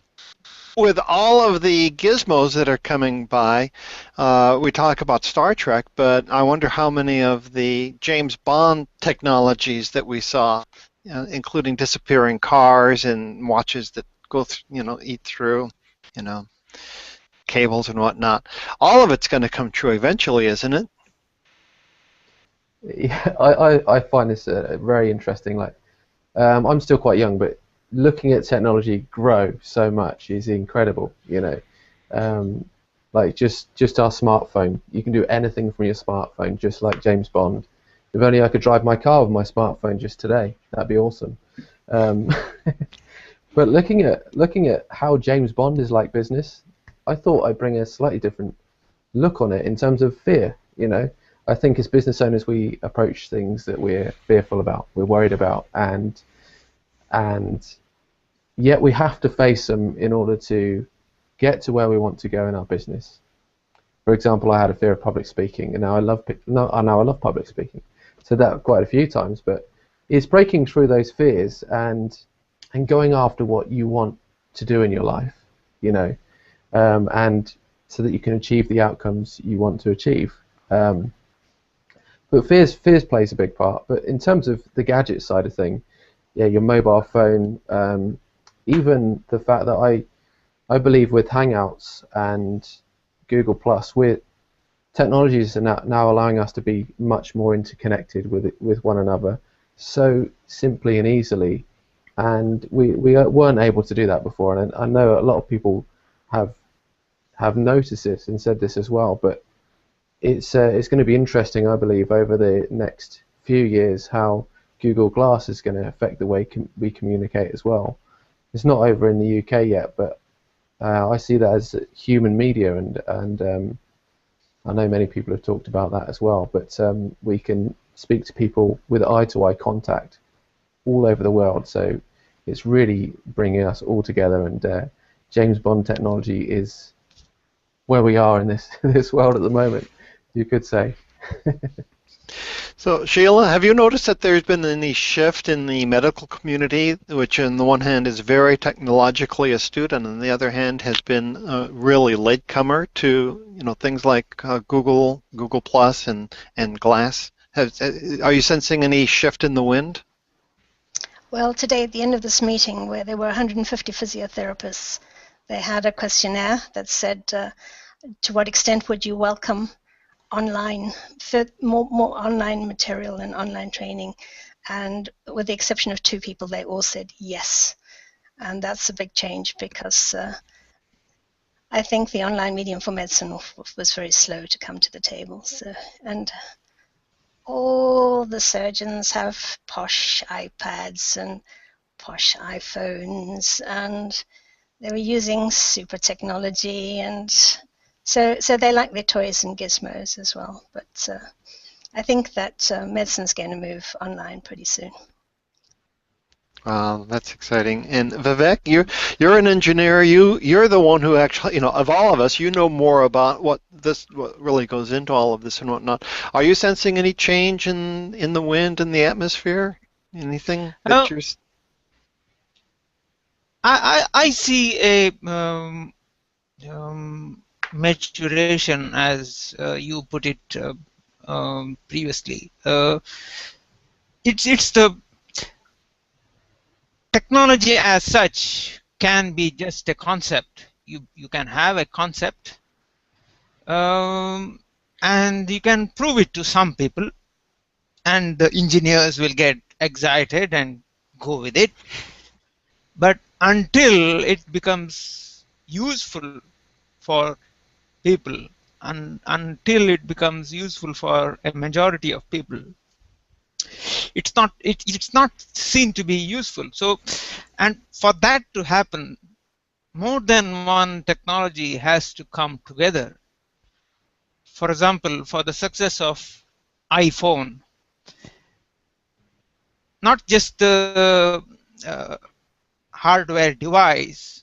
with all of the gizmos that are coming by, we talk about Star Trek, but I wonder how many of the James Bond technologies that we saw, including disappearing cars and watches that go, eat through, you know, cables and whatnot. All of it's going to come true eventually, isn't it? Yeah, I find this very interesting. Like, I'm still quite young, but looking at technology grow so much is incredible. Like just our smartphone. You can do anything from your smartphone, just like James Bond. If only I could drive my car with my smartphone just today, that'd be awesome. But looking at how James Bond is like business, I thought I'd bring a slightly different look on it in terms of fear. I think as business owners we approach things that we're fearful about, we're worried about, and yet we have to face them in order to get to where we want to go in our business. For example, I had a fear of public speaking, and now I love public speaking. So that quite a few times, but it's breaking through those fears and going after what you want to do in your life, and so that you can achieve the outcomes you want to achieve. But fears plays a big part. But in terms of the gadget side of thing, yeah, your mobile phone, even the fact that I believe with Hangouts and Google Plus, technologies are now allowing us to be much more interconnected with one another, so simply and easily, and we weren't able to do that before. And I know a lot of people have noticed this and said this as well, but it's going to be interesting, I believe, over the next few years how Google Glass is going to affect the way we communicate as well. It's not over in the UK yet, but I see that as human media, and I know many people have talked about that as well. But we can speak to people with eye-to-eye contact all over the world, so it's really bringing us all together. And James Bond technology is where we are in this world at the moment, you could say. So, Sheila, have you noticed that there's been any shift in the medical community, which on the one hand is very technologically astute, and on the other hand has been a really latecomer to things like Google Plus and Glass? Are you sensing any shift in the wind? Well, today at the end of this meeting, where there were 150 physiotherapists, they had a questionnaire that said, to what extent would you welcome online, more online material and online training? And with the exception of 2 people, they all said yes. And that's a big change, because I think the online medium for medicine was very slow to come to the table. And all the surgeons have posh iPads and posh iPhones, and they were using super technology, and so they like their toys and gizmos as well. But I think that medicine's going to move online pretty soon. Wow, that's exciting. And Vivek, you're an engineer. You're the one who actually, of all of us, you know more about what really goes into all of this and whatnot. Are you sensing any change in the wind and the atmosphere? Anything that you're? I see a maturation, as you put it previously. It's the technology as such can be just a concept. You can have a concept, and you can prove it to some people, and the engineers will get excited and go with it. But until it becomes useful for people, and until it becomes useful for a majority of people, it's not seen to be useful. So, and for that to happen, more than one technology has to come together. For example, for the success of iPhone, not just the hardware device,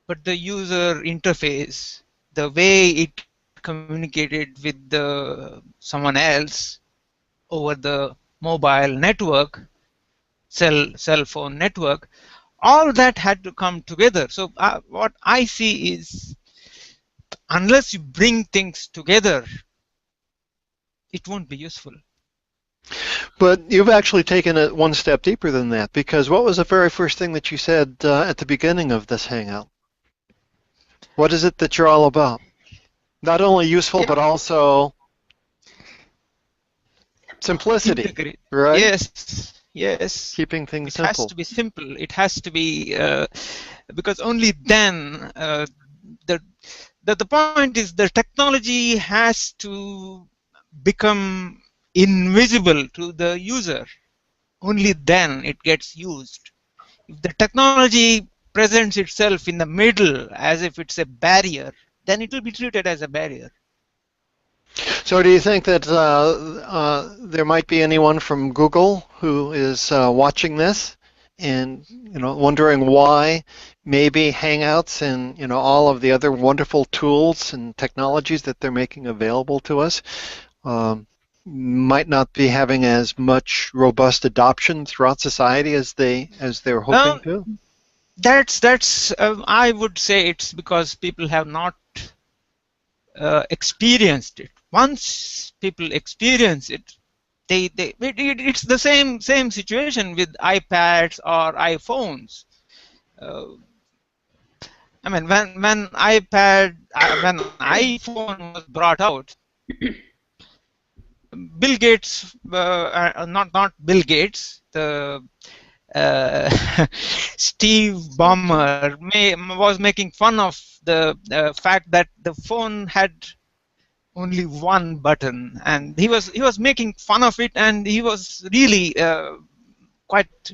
but the user interface, the way it communicated with someone else over the mobile network, cell phone network, all that had to come together. So what I see is, unless you bring things together, it won't be useful. But you've actually taken it one step deeper than that, because what was the very first thing that you said at the beginning of this hangout? What is it that you're all about? Not only useful, but also simplicity, Integrate. right? Yes, yes. Keeping things It has simple. to be simple. It has to be, because only then, the point is the technology has to become invisible to the user. Only then it gets used. If the technology presents itself in the middle as if it's a barrier, then it will be treated as a barrier. So do you think that there might be anyone from Google who is watching this and wondering why maybe Hangouts and all of the other wonderful tools and technologies that they're making available to us might not be having as much robust adoption throughout society as they're hoping to? That's I would say it's because people have not experienced it. Once people experience it, it's the same situation with iPads or iPhones. I mean, when iPhone was brought out, Bill Gates, not Bill Gates, the Steve Ballmer was making fun of the fact that the phone had only one button, and he was making fun of it, and he was really quite.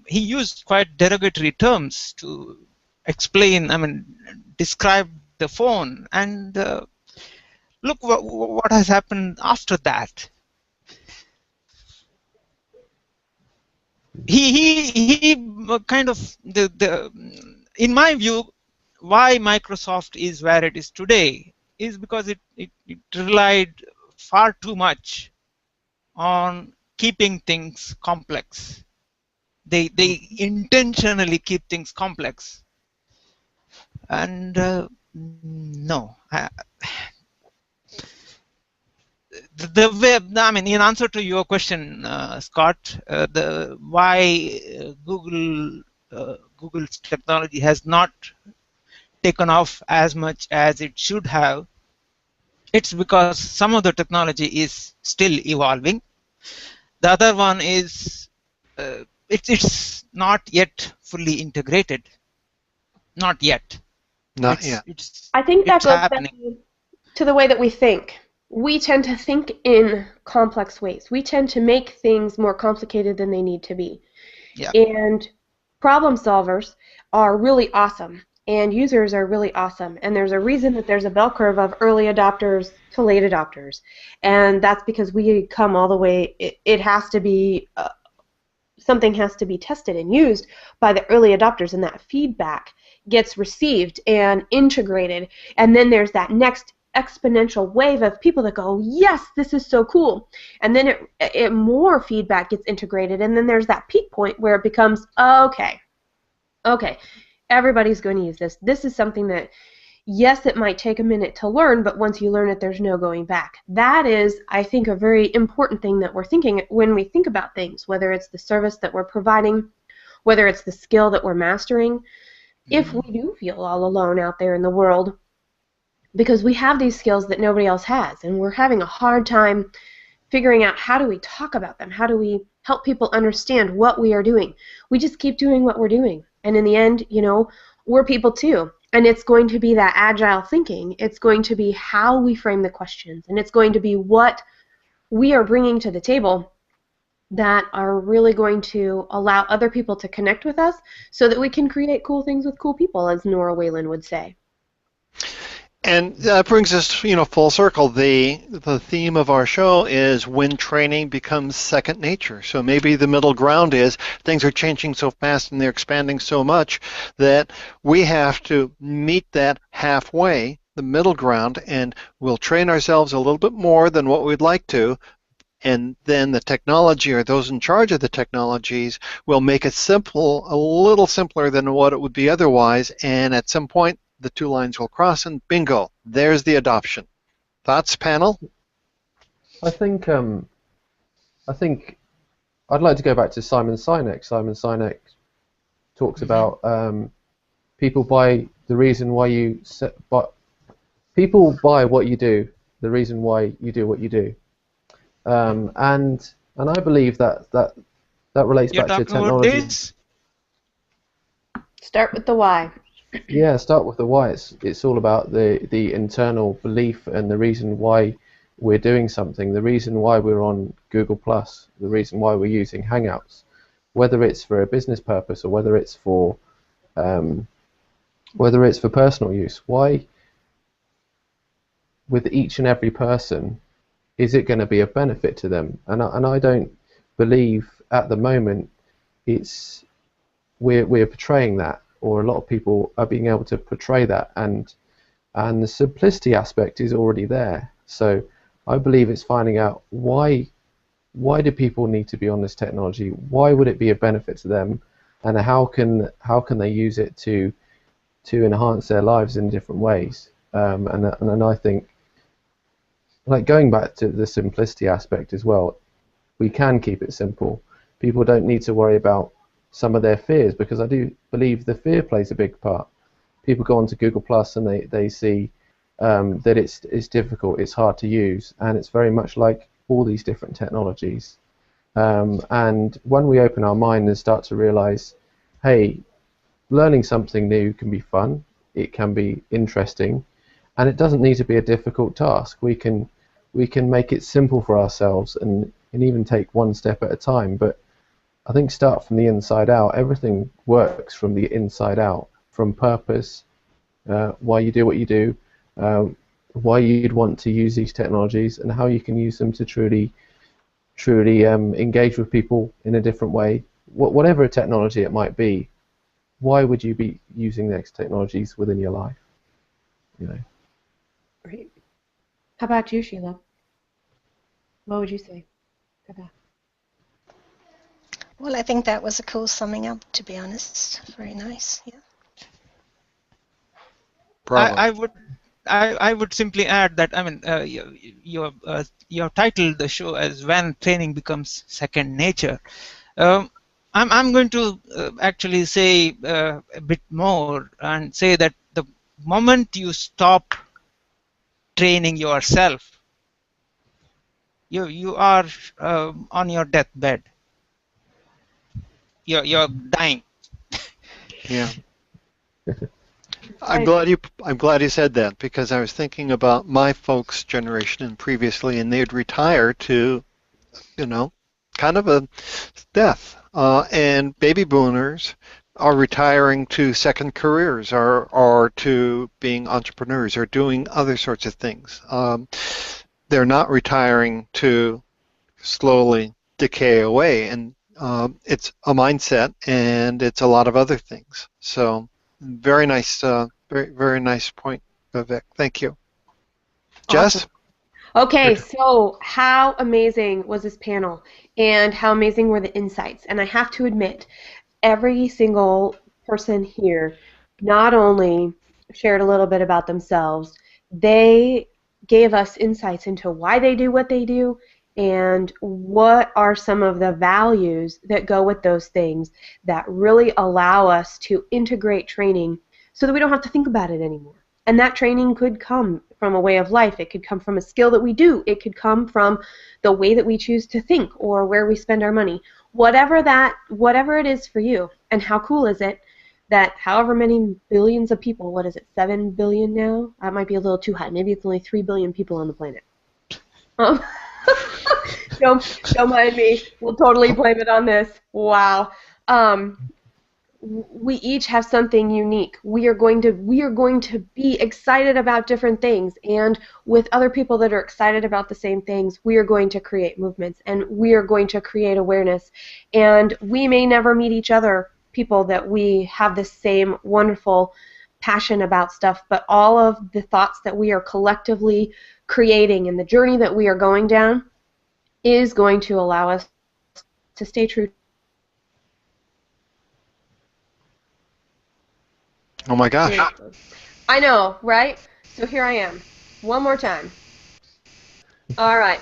He used quite derogatory terms to explain. I mean, describe the phone, and look what has happened after that. He kind of in my view, why Microsoft is where it is today is because it relied far too much on keeping things complex. They intentionally keep things complex, and no. The way, I mean, in answer to your question, Scott, why Google's technology has not taken off as much as it should have, it's because some of the technology is still evolving. The other one is it's not yet fully integrated. Not yet. Not yet. I think that goes back happening to the way that we think. We tend to think in complex ways. We tend to make things more complicated than they need to be. Yeah. And problem solvers are really awesome, and users are really awesome. And there's a reason that there's a bell curve of early adopters to late adopters. And that's because we come all the way, it has to be, something has to be tested and used by the early adopters, and that feedback gets received and integrated. And then there's that next exponential wave of people that go, yes, this is so cool, and then it more feedback gets integrated, and then there's that peak point where it becomes okay, everybody's going to use this. This is something that, yes, it might take a minute to learn, but once you learn it, there's no going back. That is, I think, a very important thing that we're thinking when we think about things, whether it's the service that we're providing, whether it's the skill that we're mastering. If we do feel all alone out there in the world, because we have these skills that nobody else has, and we're having a hard time figuring out how do we talk about them, how do we help people understand what we are doing. We just keep doing what we're doing, and in the end, we're people too, and it's going to be that agile thinking. It's going to be how we frame the questions, and it's going to be what we are bringing to the table that are really going to allow other people to connect with us so that we can create cool things with cool people, as Nora Whalen would say. And that brings us, full circle. The theme of our show is when training becomes second nature. So maybe the middle ground is things are changing so fast and they're expanding so much that we have to meet that halfway, the middle ground, and we'll train ourselves a little bit more than what we'd like to, and then the technology or those in charge of the technologies will make it simple, a little simpler than what it would be otherwise, and at some point the two lines will cross and bingo, there's the adoption. Thoughts, panel? I think I'd like to go back to Simon Sinek. Simon Sinek talks about people buy the reason why you but people buy what you do, the reason why you do what you do, and I believe that relates You're back to talking about technology. this? Start with the why. Yeah, start with the why. It's all about the internal belief and the reason why we're doing something, the reason why we're on Google Plus, the reason why we're using Hangouts, whether it's for a business purpose or whether it's for personal use. Why, with each and every person, is it going to be a benefit to them? And I don't believe at the moment we're portraying that, or a lot of people are being able to portray that, and the simplicity aspect is already there. So I believe it's finding out why do people need to be on this technology? Why would it be a benefit to them? And how can they use it to enhance their lives in different ways? And I think, like, going back to the simplicity aspect as well, we can keep it simple. People don't need to worry about some of their fears, because I do believe the fear plays a big part. People go onto Google Plus and they see that it's difficult, it's hard to use, and it's very much like all these different technologies. And when we open our mind and start to realize, hey, learning something new can be fun, it can be interesting, and it doesn't need to be a difficult task. We can make it simple for ourselves and even take one step at a time. But I think start from the inside out. Everything works from the inside out, from purpose, why you do what you do, why you'd want to use these technologies, and how you can use them to truly engage with people in a different way. Whatever technology it might be, why would you be using these technologies within your life? You know. Great. How about you, Sheila? What would you say to that? Well, I think that was a cool summing up, to be honest. Very nice. Yeah. Bravo. I would simply add that, I mean, you have titled the show as "When Training Becomes Second Nature." I'm going to actually say a bit more and say that the moment you stop training yourself, you are on your deathbed. You're dying. Yeah. I'm glad you said that, because I was thinking about my folks' generation and previously, and they'd retire to, kind of a death. And baby boomers are retiring to second careers or to being entrepreneurs or doing other sorts of things. They're not retiring to slowly decay away, and it's a mindset, and it's a lot of other things. So very nice, very nice point, Vivek. Thank you. Jess? Awesome. Okay, so how amazing was this panel, and how amazing were the insights? And I have to admit, every single person here not only shared a little bit about themselves, they gave us insights into why they do what they do and what are some of the values that go with those things that really allow us to integrate training so that we don't have to think about it anymore. And that training could come from a way of life. It could come from a skill that we do. It could come from the way that we choose to think or where we spend our money. Whatever it is for you. And how cool is it that however many billions of people, what is it, 7 billion now? That might be a little too high. Maybe it's only 3 billion people on the planet. Don't mind me. We'll totally blame it on this. Wow. We each have something unique. We are going to be excited about different things, and with other people that are excited about the same things, we are going to create movements, and we are going to create awareness. And we may never meet each other, people that we have the same wonderful passion about stuff, but all of the thoughts that we are collectively creating and the journey that we are going down is going to allow us to stay true. Oh my gosh. I know, right? So here I am. One more time. All right.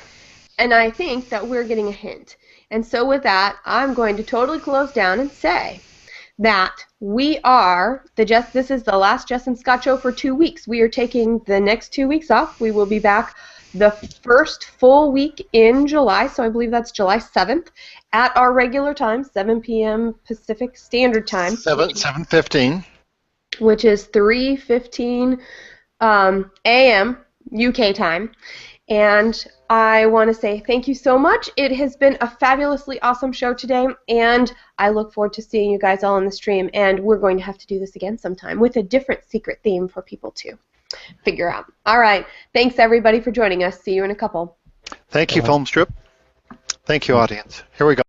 And I think that we're getting a hint. And so with that, I'm going to totally close down and say that we are, this is the last Jess and Scott show for 2 weeks. We are taking the next 2 weeks off. We will be back the first full week in July, so I believe that's July 7th, at our regular time, 7 p.m. Pacific Standard Time. 7:15. Which is 3:15 a.m. UK time. And I want to say thank you so much. It has been a fabulously awesome show today, and I look forward to seeing you guys all on the stream. And we're going to have to do this again sometime with a different secret theme for people to figure out. All right. Thanks, everybody, for joining us. See you in a couple. Thank you, Film Strip. Thank you, audience. Here we go.